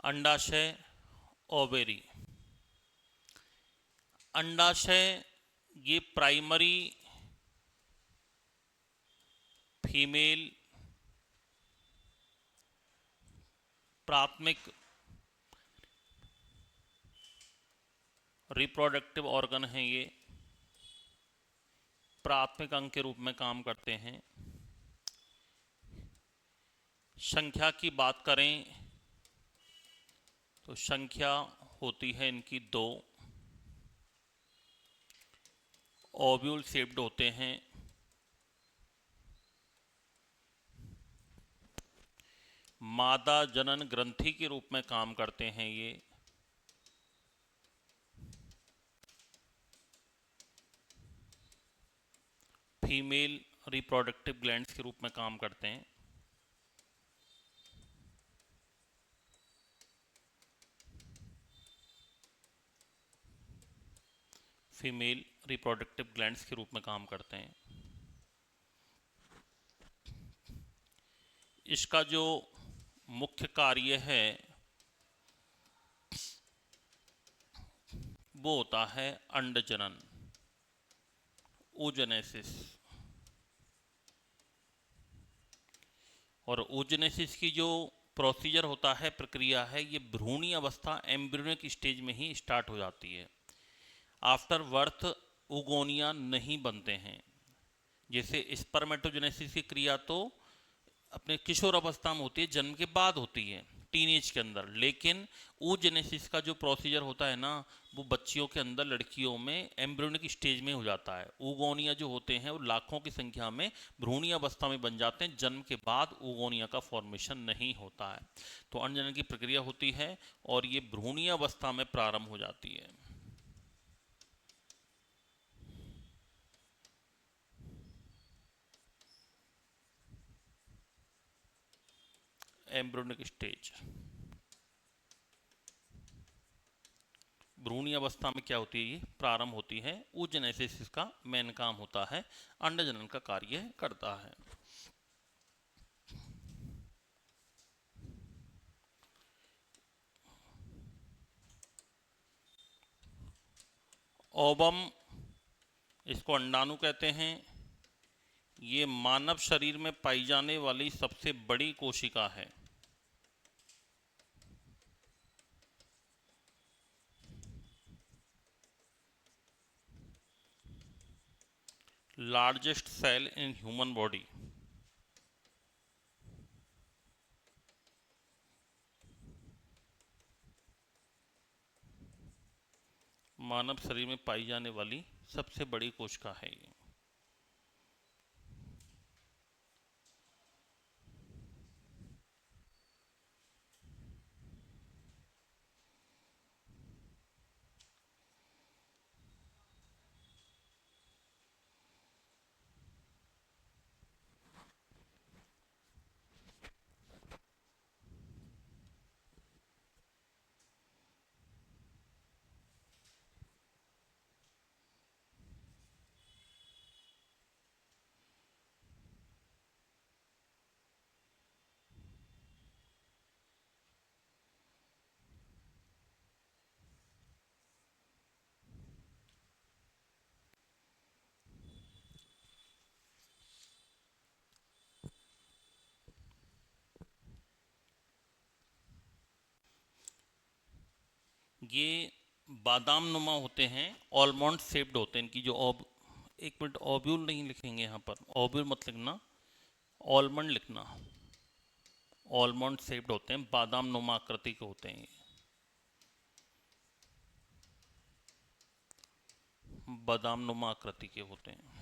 अंडाशय, ओवेरी। अंडाशय ये प्राइमरी फीमेल प्राथमिक रिप्रोडक्टिव ऑर्गन है। ये प्राथमिक अंग के रूप में काम करते हैं। संख्या की बात करें तो संख्या होती है इनकी 2। ओव्यूल शेप्ड होते हैं। मादा जनन ग्रंथि के रूप में काम करते हैं। ये फीमेल रिप्रोडक्टिव ग्लैंड्स के रूप में काम करते हैं। फीमेल रिप्रोडक्टिव ग्लैंड्स के रूप में काम करते हैं। इसका जो मुख्य कार्य है वो होता है अंड जनन, oogenesis। और oogenesis की जो प्रोसीजर होता है, प्रक्रिया है, ये भ्रूणी अवस्था एम्ब्रियोनिक स्टेज में ही स्टार्ट हो जाती है। आफ्टर बर्थ उगोनिया नहीं बनते हैं। जैसे स्पर्मेटोजेनेसिस की क्रिया तो अपने किशोर अवस्था में होती है, जन्म के बाद होती है, टीनेज के अंदर। लेकिन oogenesis का जो प्रोसीजर होता है ना, वो बच्चियों के अंदर, लड़कियों में एम्ब्रियोनिक स्टेज में हो जाता है। उगोनिया जो होते हैं वो लाखों की संख्या में भ्रूणी अवस्था में बन जाते हैं। जन्म के बाद उगोनिया का फॉर्मेशन नहीं होता है। तो अंडजनन की प्रक्रिया होती है और ये भ्रूणी अवस्था में प्रारंभ हो जाती है। एम्ब्रियोनिक स्टेज, भ्रूणी अवस्था में क्या होती है, ये प्रारंभ होती है। oogenesis इसका मेन काम होता है, अंडजनन का कार्य करता है। ओवम, इसको अंडाणु कहते हैं। ये मानव शरीर में पाई जाने वाली सबसे बड़ी कोशिका है। Largest cell in human body. मानव शरीर में पाई जाने वाली सबसे बड़ी कोशिका है ये। ये बादाम नुमा होते हैं, ऑलमंड शेप्ड होते हैं। इनकी जो एक मिनट, ओब्यूल नहीं लिखेंगे यहाँ पर, ओब्यूल मत लिखना, ऑलमंड लिखना। ऑलमंड शेप्ड होते हैं, बादाम नुमा आकृति के होते हैं। बादाम नुमा आकृति के होते हैं।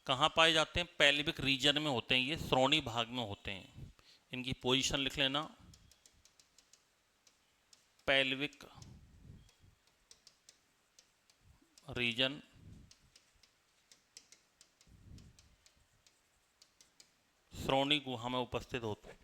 कहाँ पाए जाते हैं? पेल्विक रीजन में होते हैं, ये श्रोणी भाग में होते हैं। इनकी पोजीशन लिख लेना, पेल्विक रीजन, श्रोणी गुहा में उपस्थित होते हैं।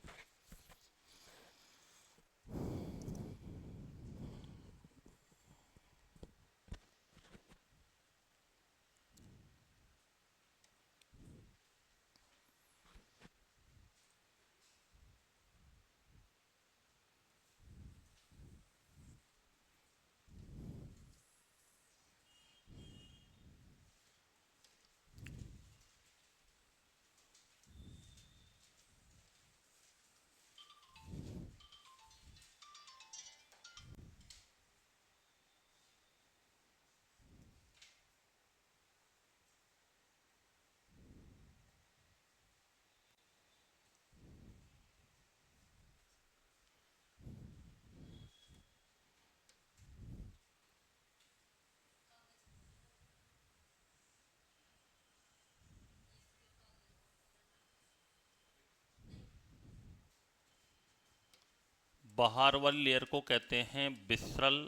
बाहर वाली लेयर को कहते हैं विसरल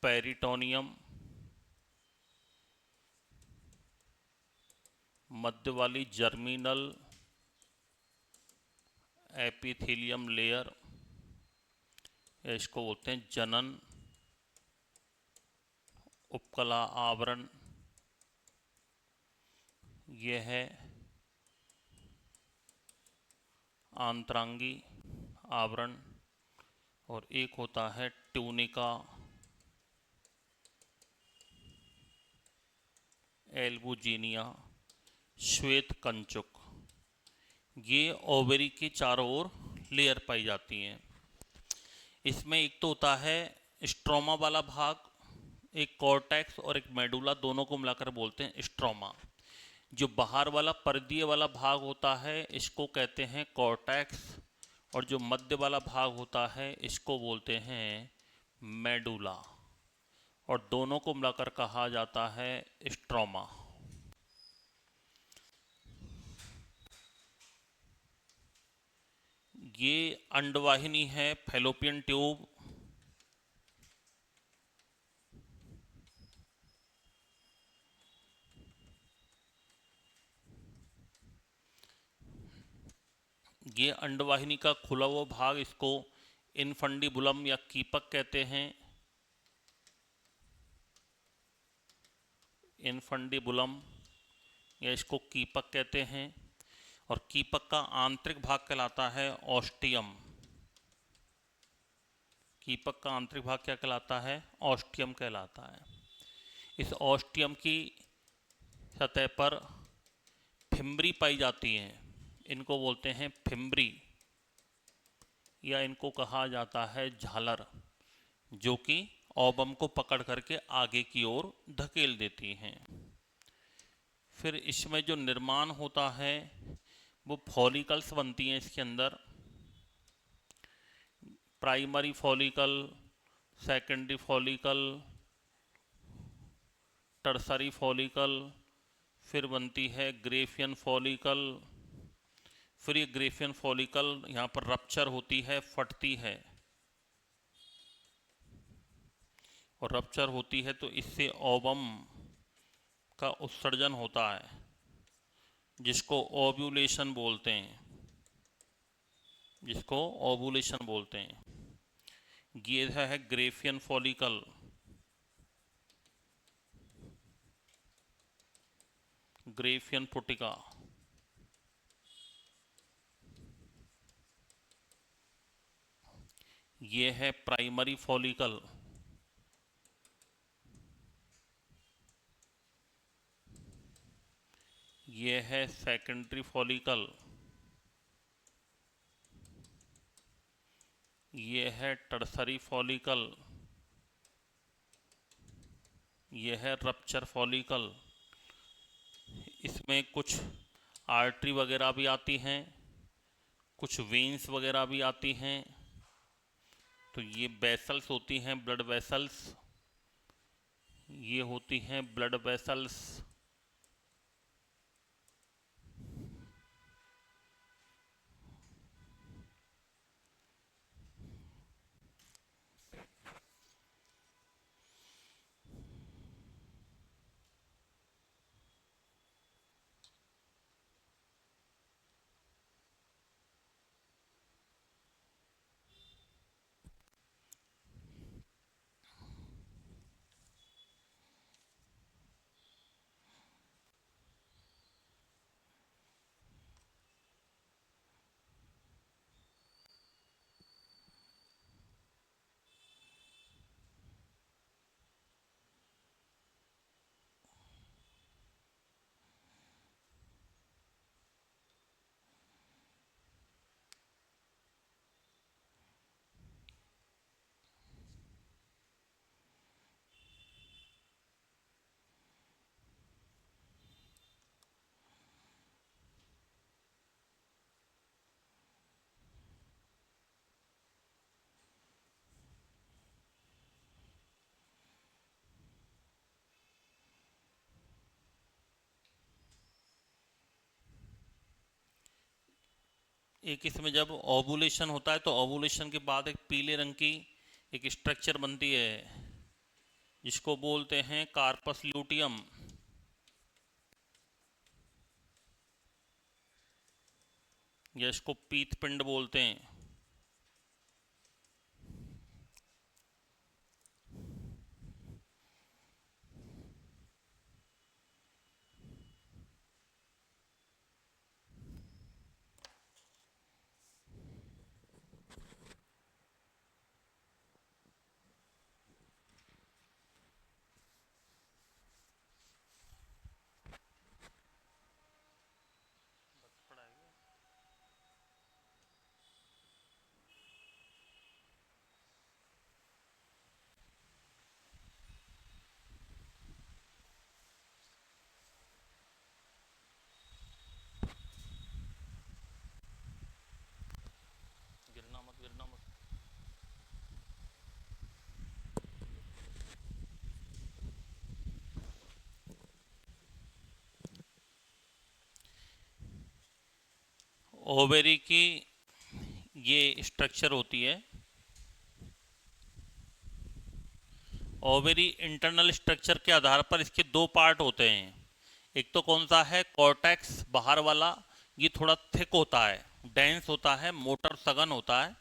पेरिटोनियम, मध्य वाली जर्मिनल एपिथेलियम लेयर, इसको बोलते हैं जनन उपकला आवरण। यह है आंतरांगी आवरण। और एक होता है ट्यूनिका एल्बुजिनिया, श्वेत कंचुक। ये ओवरी के चारों ओर लेयर पाई जाती हैं। इसमें एक तो होता है स्ट्रोमा वाला भाग, एक कॉर्टेक्स और एक मेडुला, दोनों को मिलाकर बोलते हैं स्ट्रोमा। जो बाहर वाला परिधीय वाला भाग होता है इसको कहते हैं कॉर्टेक्स, और जो मध्य वाला भाग होता है इसको बोलते हैं मेडुला, और दोनों को मिलाकर कहा जाता है स्ट्रोमा। ये अंडवाहिनी है, फैलोपियन ट्यूब। ये अंडवाहिनी का खुला हुआ भाग, इसको इनफंडिबुलम या कीपक कहते हैं। इनफंडिबुलम या इसको कीपक कहते हैं। और कीपक का आंतरिक भाग कहलाता है ऑस्टियम। कीपक का आंतरिक भाग क्या कहलाता है? ऑस्टियम कहलाता है। इस ऑस्टियम की सतह पर फिम्बरी पाई जाती हैं, इनको बोलते हैं फिम्बरी, या इनको कहा जाता है झालर, जो कि ओबम को पकड़ करके आगे की ओर धकेल देती हैं। फिर इसमें जो निर्माण होता है वो फॉलिकल्स बनती हैं इसके अंदर। Primary follicle, secondary follicle, tertiary follicle, फिर बनती है ग्रेफियन फॉलिकल। फिर ये ग्रेफियन फॉलिकल यहाँ पर रप्चर होती है, फटती है, और रप्चर होती है तो इससे ओवम का उत्सर्जन होता है, जिसको ओव्यूलेशन बोलते हैं। जिसको ओव्यूलेशन बोलते हैं। ये है ग्रेफियन फॉलिकल। ग्रेफियन पुटिका। ये है प्राइमरी फॉलिकल। ये है सेकेंडरी फॉलिकल। ये है टर्सरी फॉलिकल। ये है रप्चर फॉलिकल। इसमें कुछ आर्टरी वगैरह भी आती हैं, कुछ वेन्स वगैरह भी आती हैं। तो ये वेसल्स होती हैं, ब्लड वेसल्स। ये होती हैं ब्लड वेसल्स। एक इसमें जब ओवुलेशन होता है तो ओवुलेशन के बाद एक पीले रंग की एक स्ट्रक्चर बनती है जिसको बोलते हैं कार्पस ल्यूटियम, या इसको पीत पिंड बोलते हैं। गिरना मत, गिरना मत। ओवेरी की ये स्ट्रक्चर होती है। ओवेरी इंटरनल स्ट्रक्चर के आधार पर इसके दो पार्ट होते हैं। एक तो कौन सा है, कॉर्टेक्स बाहर वाला, ये थोड़ा थिक होता है, डेंस होता है, मोटर सघन होता है।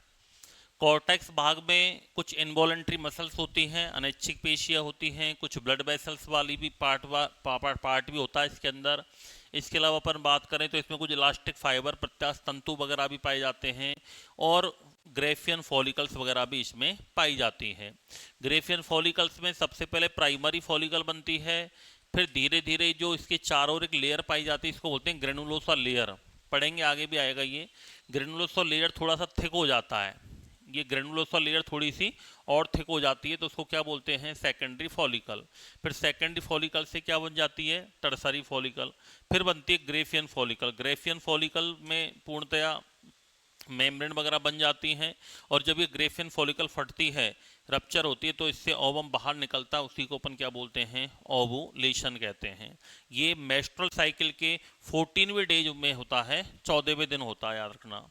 कॉर्टेक्स भाग में कुछ इनवॉलेंट्री मसल्स होती हैं, अनैच्छिक पेशियां होती हैं, कुछ ब्लड वेसल्स वाली भी पार्ट भी होता है इसके अंदर। इसके अलावा अपन बात करें तो इसमें कुछ इलास्टिक फाइबर, प्रत्यास्थ तंतु वगैरह भी पाए जाते हैं, और ग्रेफियन फॉलिकल्स वगैरह भी इसमें पाई जाती हैं। ग्रेफियन फॉलिकल्स में सबसे पहले प्राइमरी फॉलिकल बनती है, फिर धीरे धीरे जो इसके चारों ओर एक लेयर पाई जाती है, इसको बोलते हैं ग्रेनुलोसा लेयर। पढ़ेंगे आगे भी आएगा ये। ग्रेनुलोसा लेयर थोड़ा सा थिक हो जाता है, ये ग्रेनुलोसा लेयर थोड़ी सी और थिक हो जाती है तो उसको क्या बोलते हैं, सेकेंडरी फॉलिकल। फिर सेकेंडरी फॉलिकल से क्या बन जाती है, टर्सरी फॉलिकल। फिर बनती है ग्रेफियन फॉलिकल। ग्रेफियन फॉलिकल में पूर्णतया मेम्ब्रेन वगैरह बन जाती हैं, और जब ये ग्रेफियन फॉलिकल फटती है, रप्चर होती है, तो इससे ओवम बाहर निकलता है, उसी को अपन क्या बोलते हैं, ओवुलेशन कहते हैं। ये मेस्ट्रुअल साइकिल के 14वें डे में होता है, 14वें दिन होता है, याद रखना।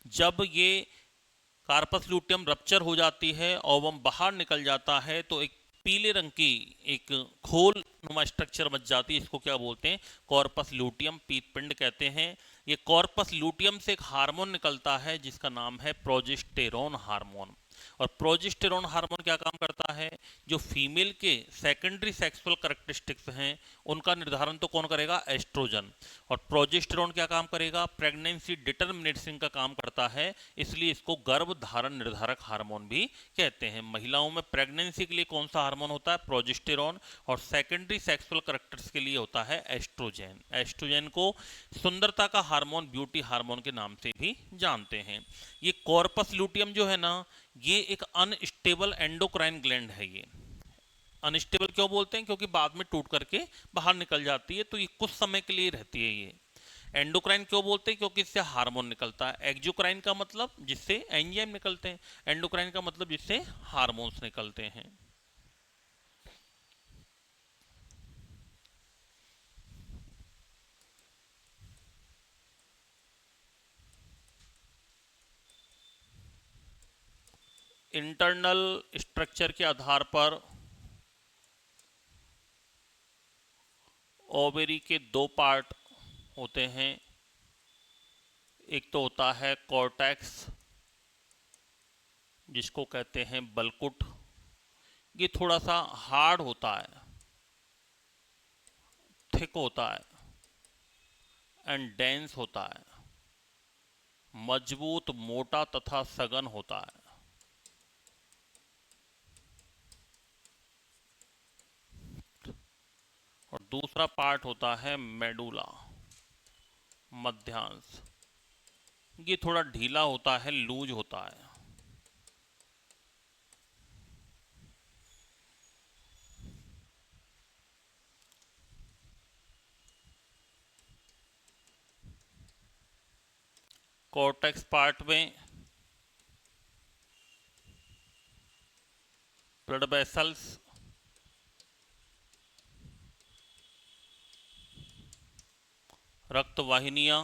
जब ये कार्पस ल्यूटियम रप्चर हो जाती है, ओवम बाहर निकल जाता है, तो एक पीले रंग की एक खोल नुमा स्ट्रक्चर बच जाती है, इसको क्या बोलते हैं, कॉर्पस ल्यूटियम, पीतपिंड कहते हैं। ये कॉर्पस ल्यूटियम से एक हार्मोन निकलता है जिसका नाम है प्रोजेस्टेरोन हार्मोन। और प्रोजेस्टेरोन हार्मोन क्या काम करता है, जो फीमेल के सेकेंडरी सेक्सुअल कैरेक्टरिस्टिक्स हैं उनका निर्धारण तो कौन करेगा, एस्ट्रोजन। और प्रोजेस्टेरोन क्या काम करेगा, प्रेगनेंसी डिटर्मिनेशन का काम करता है, इसलिए इसको गर्भ धारण निर्धारक हार्मोन भी कहते हैं। महिलाओं में प्रेगनेंसी के लिए कौन सा हार्मोन होता है, प्रोजेस्टेरोन, और सेकेंडरी सेक्सुअल कैरेक्टर्स के लिए होता है एस्ट्रोजन। एस्ट्रोजन को सुंदरता का हार्मोन, ब्यूटी हार्मोन के नाम से भी जानते हैं। ये कॉर्पस ल्यूटियम जो है ना, ये एक अनस्टेबल एंडोक्राइन ग्लैंड है। ये अनस्टेबल क्यों बोलते हैं, क्योंकि बाद में टूट करके बाहर निकल जाती है, तो ये कुछ समय के लिए रहती है। ये एंडोक्राइन क्यों बोलते हैं, क्योंकि इससे हार्मोन निकलता है। एक्जोक्राइन का मतलब जिससे एंजाइम निकलते हैं, एंडोक्राइन का मतलब जिससे हार्मोन्स निकलते हैं। इंटरनल स्ट्रक्चर के आधार पर ओवेरी के दो पार्ट होते हैं। एक तो होता है कॉर्टेक्स, जिसको कहते हैं बलकुट। ये थोड़ा सा हार्ड होता है, थिक होता है, एंड डेंस होता है, मजबूत, मोटा तथा सघन होता है। और दूसरा पार्ट होता है मेडुला, मध्यांश। ये थोड़ा ढीला होता है, लूज होता है। कॉर्टेक्स पार्ट में ब्लड वेसल्स, रक्त वाहिनियां,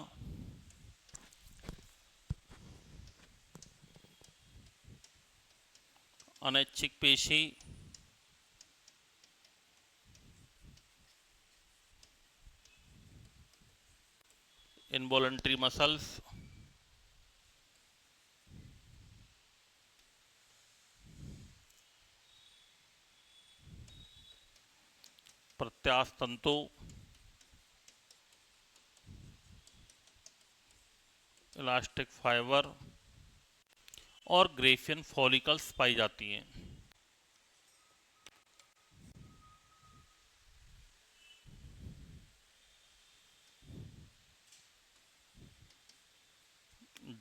अनैच्छिक पेशी इनवॉलंटरी मसल्स, प्रत्यास्थ तंतु, इलास्टिक फाइबर और ग्रेफियन फॉलिकल्स पाई जाती हैं।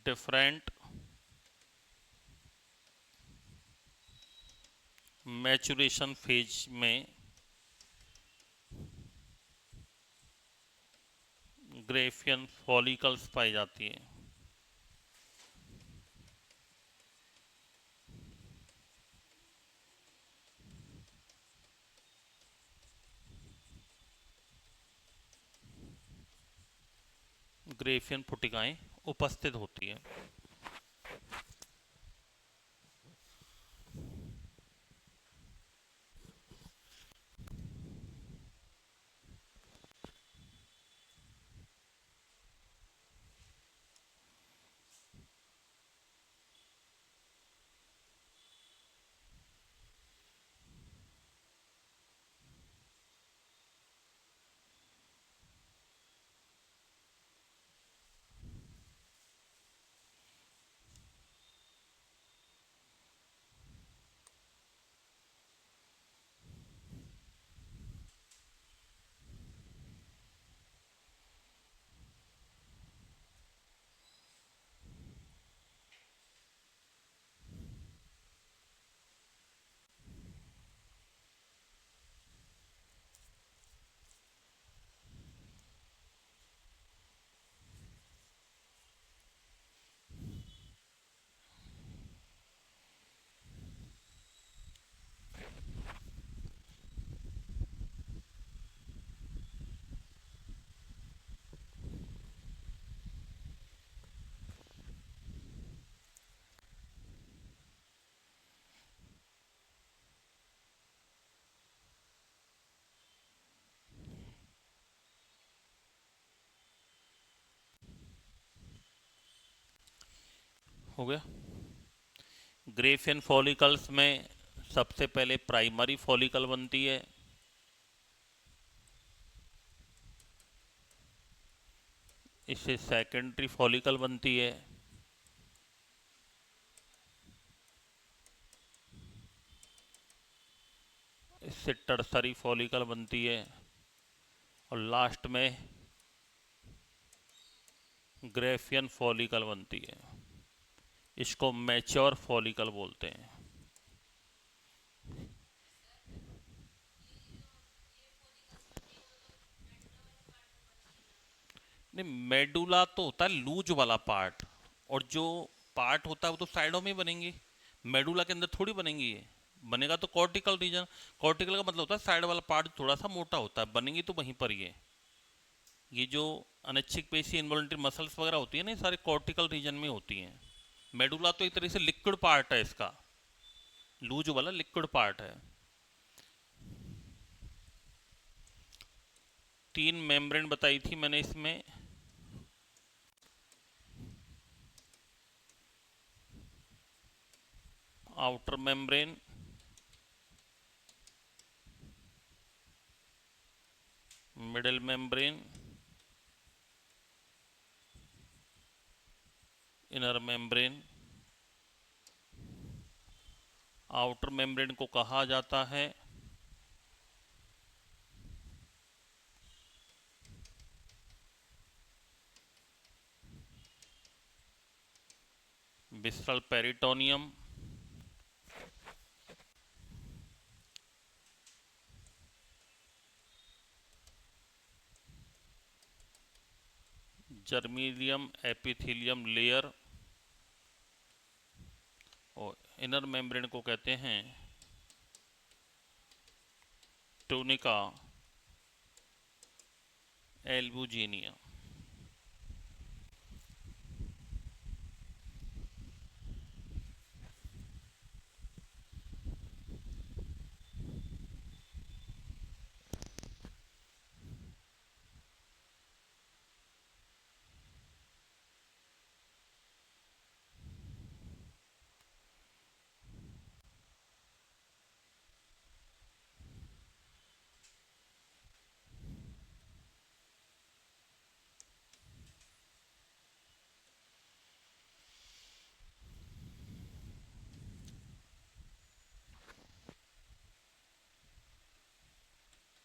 डिफरेंट मैचुरेशन फेज में ग्रेफियन फॉलिकल्स पाई जाती हैं। ग्रेफियन पुटिकाएं उपस्थित होती हैं। हो गया। ग्रेफियन फॉलिकल्स में सबसे पहले प्राइमरी फॉलिकल बनती है, इससे सेकेंडरी फॉलिकल बनती है, इससे टर्सरी फॉलिकल बनती है और लास्ट में ग्रेफियन फॉलिकल बनती है। इसको मैच्योर फॉलिकल बोलते हैं। नहीं, मेडुला तो होता है लूज वाला पार्ट, और जो पार्ट होता है वो तो साइडों में ही बनेंगे, मेडुला के अंदर थोड़ी बनेंगी ये। बनेगा तो कॉर्टिकल रीजन, कॉर्टिकल का मतलब होता है साइड वाला पार्ट थोड़ा सा मोटा होता है, बनेंगी तो वहीं पर ये जो अनैच्छिक पेशी इनवॉलंटरी मसल्स वगैरह होती है ना, ये सारे कॉर्टिकल रीजन में होती हैं। मेडुला तो एक तरह से लिक्विड पार्ट है इसका, लूज वाला लिक्विड पार्ट है। 3 मेम्ब्रेन बताई थी मैंने इसमें, outer membrane, middle membrane, inner membrane. Outer membrane को कहा जाता है विसरल पेरिटोनियम, जर्मीलियम एपिथेलियम लेयर, और इनर मेम्ब्रेन को कहते हैं टूनिका एल्बुजिनिया।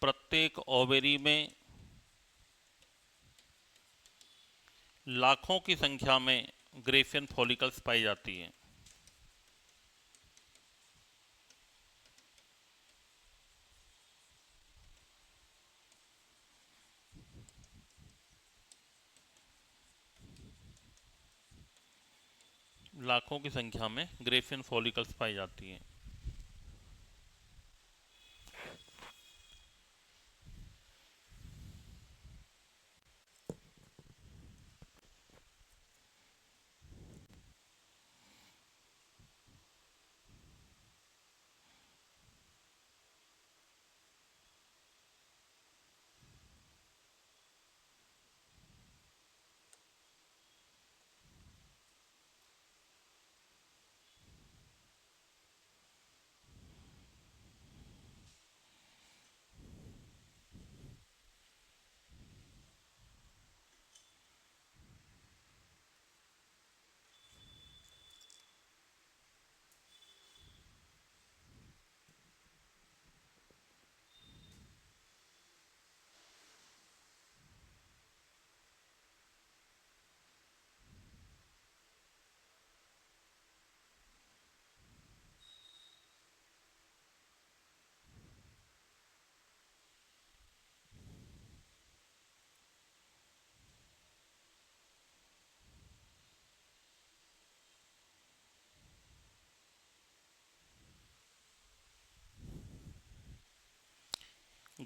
प्रत्येक ओवेरी में लाखों की संख्या में ग्रेफियन फॉलिकल्स पाई जाती हैं। लाखों की संख्या में ग्रेफियन फॉलिकल्स पाई जाती हैं।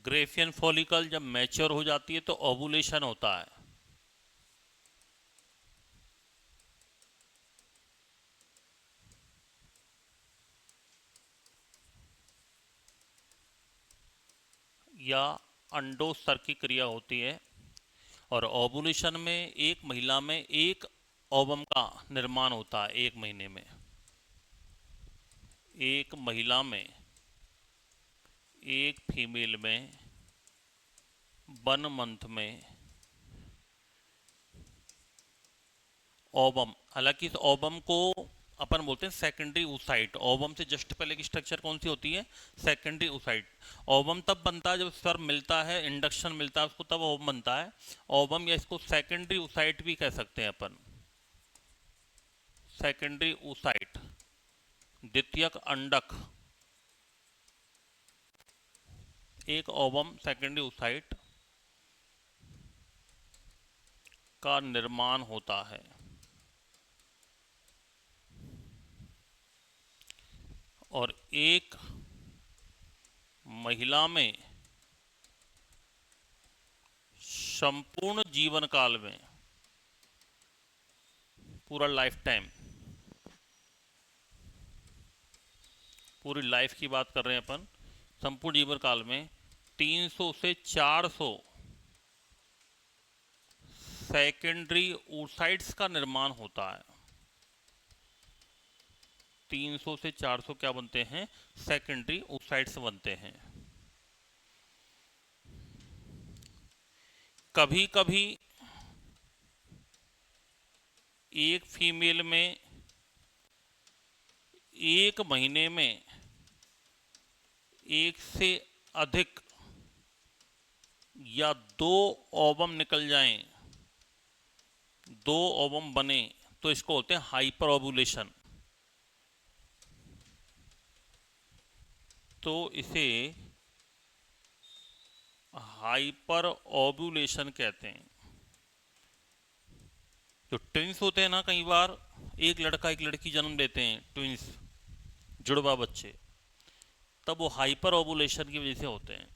ग्रेफियन फॉलिकल जब मैच्योर हो जाती है तो ओवुलेशन होता है। या अंडोत्सर्ग की क्रिया होती है और ओवुलेशन में एक महिला में एक ओवम का निर्माण होता है। एक महीने में एक महिला में एक फीमेल में 1 मंथ में ओवम, हालांकि इस ओवम को अपन बोलते हैं सेकेंडरी oocyte। ओवम से जस्ट पहले की स्ट्रक्चर कौन सी होती है? Secondary oocyte। ओवम तब बनता है जब स्पर्म मिलता है, इंडक्शन मिलता है उसको, तब ओवम बनता है। ओवम या इसको सेकेंडरी oocyte भी कह सकते हैं अपन। सेकेंडरी oocyte, द्वितीयक अंडक, एक ओवम सेकेंडरी oocyte का निर्माण होता है। और एक महिला में संपूर्ण जीवन काल में, पूरा लाइफ टाइम, पूरी लाइफ की बात कर रहे हैं अपन, संपूर्ण जीवन काल में 300 से 400 सेकेंडरी oocytes का निर्माण होता है। 300 से 400 क्या बनते हैं? सेकेंडरी oocytes बनते हैं। कभी कभी एक फीमेल में एक महीने में एक से अधिक या 2 ओवम निकल जाएं, 2 ओवम बने, तो इसको बोलते हैं हाइपर ओवुलेशन। तो इसे हाइपर ओवुलेशन कहते हैं। जो ट्विंस होते हैं ना, कई बार एक लड़का एक लड़की जन्म देते हैं, ट्विंस, जुड़वा बच्चे, तब वो हाइपर ओवुलेशन की वजह से होते हैं।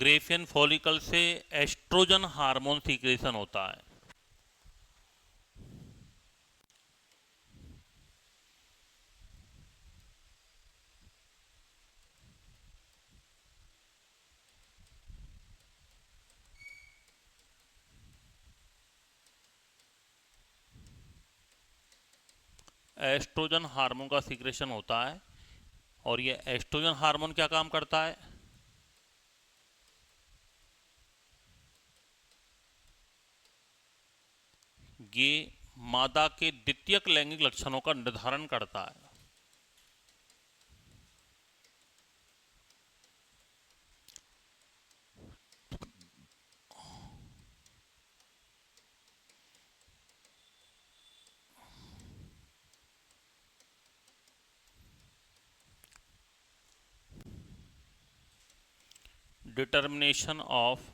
ग्रेफियन फॉलिकल से एस्ट्रोजन हार्मोन सीक्रेशन होता है। एस्ट्रोजन हार्मोन का सीक्रेशन होता है। और ये एस्ट्रोजन हार्मोन क्या काम करता है? ये मादा के द्वितीयक लैंगिक लक्षणों का निर्धारण करता है। डिटर्मिनेशन ऑफ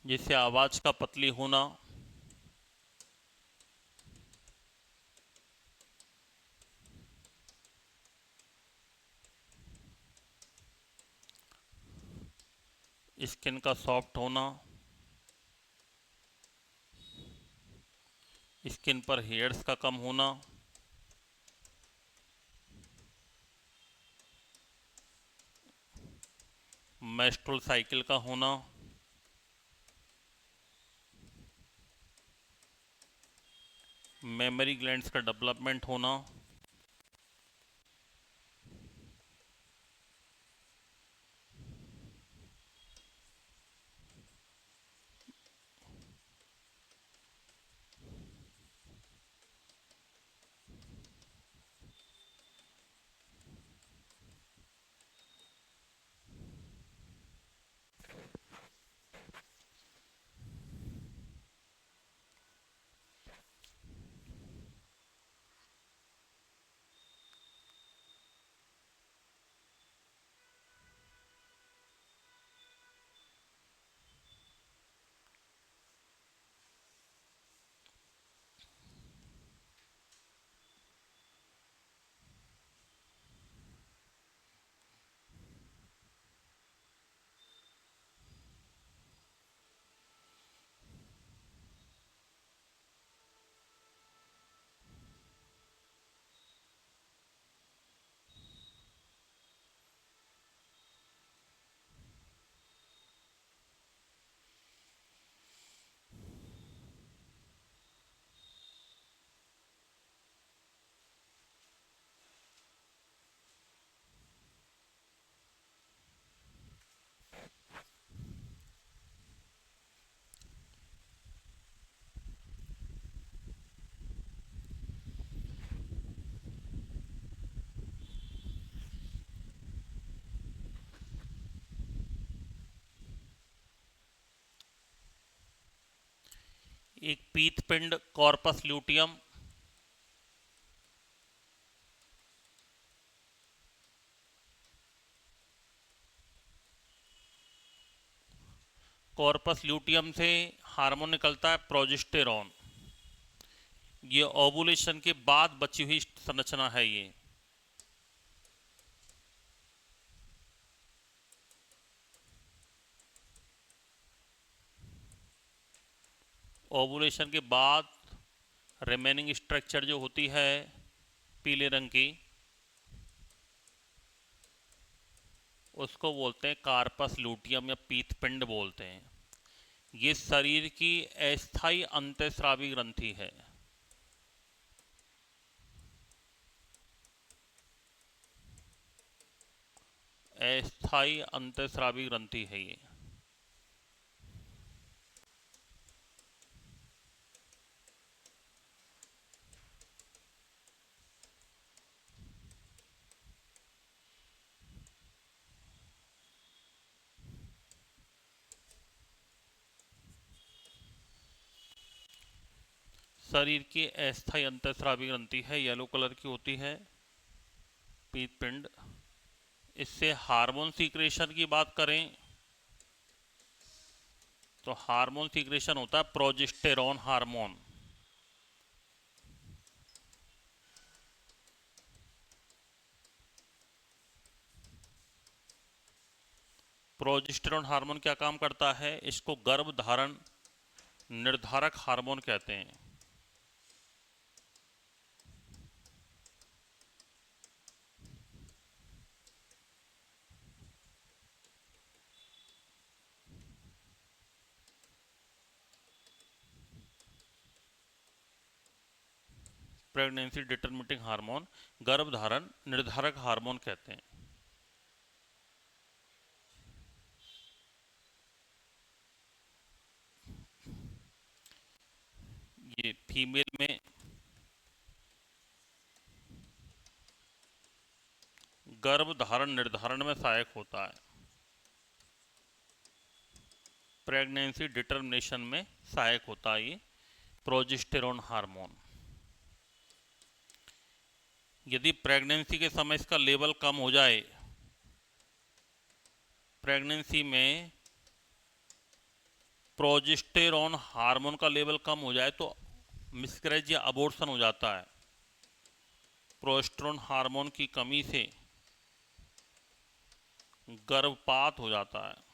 जिससे आवाज का पतली होना, स्किन का सॉफ्ट होना, स्किन पर हेयर्स का कम होना, मेस्ट्रुअल साइकिल का होना, मेमोरी ग्लैंड्स का डेवलपमेंट होना, एक पीतपिंड कॉर्पस ल्यूटियम, कॉर्पस ल्यूटियम से हार्मोन निकलता है प्रोजेस्टेरॉन। ये ओवुलेशन के बाद बची हुई संरचना है। ये ओवुलेशन के बाद रिमेनिंग स्ट्रक्चर जो होती है पीले रंग की, उसको बोलते हैं कार्पस लूटियम या पीतपिंड बोलते हैं। ये शरीर की अस्थायी अंतःस्रावी ग्रंथि है। अस्थायी अंतःस्रावी ग्रंथि है ये। शरीर की अस्थायी अंतःस्रावी ग्रंथि है, येलो कलर की होती है, पीत पिंड। इससे हार्मोन सीक्रेशन की बात करें तो हार्मोन सीक्रेशन होता है प्रोजेस्टेरॉन हार्मोन। प्रोजेस्टेरॉन हार्मोन क्या काम करता है? इसको गर्भ धारण निर्धारक हार्मोन कहते हैं। प्रेगनेंसी डिटरमिनेटिंग हार्मोन, गर्भ धारण निर्धारक हार्मोन कहते हैं। ये फीमेल में गर्भ धारण निर्धारण में सहायक होता है, प्रेगनेंसी डिटर्मिनेशन में सहायक होता है ये प्रोजेस्टेरॉन हार्मोन। यदि प्रेगनेंसी के समय इसका लेवल कम हो जाए, प्रेगनेंसी में प्रोजेस्टेरॉन हार्मोन का लेवल कम हो जाए तो मिसकैरेज या अबॉर्शन हो जाता है। प्रोजेस्टेरॉन हार्मोन की कमी से गर्भपात हो जाता है।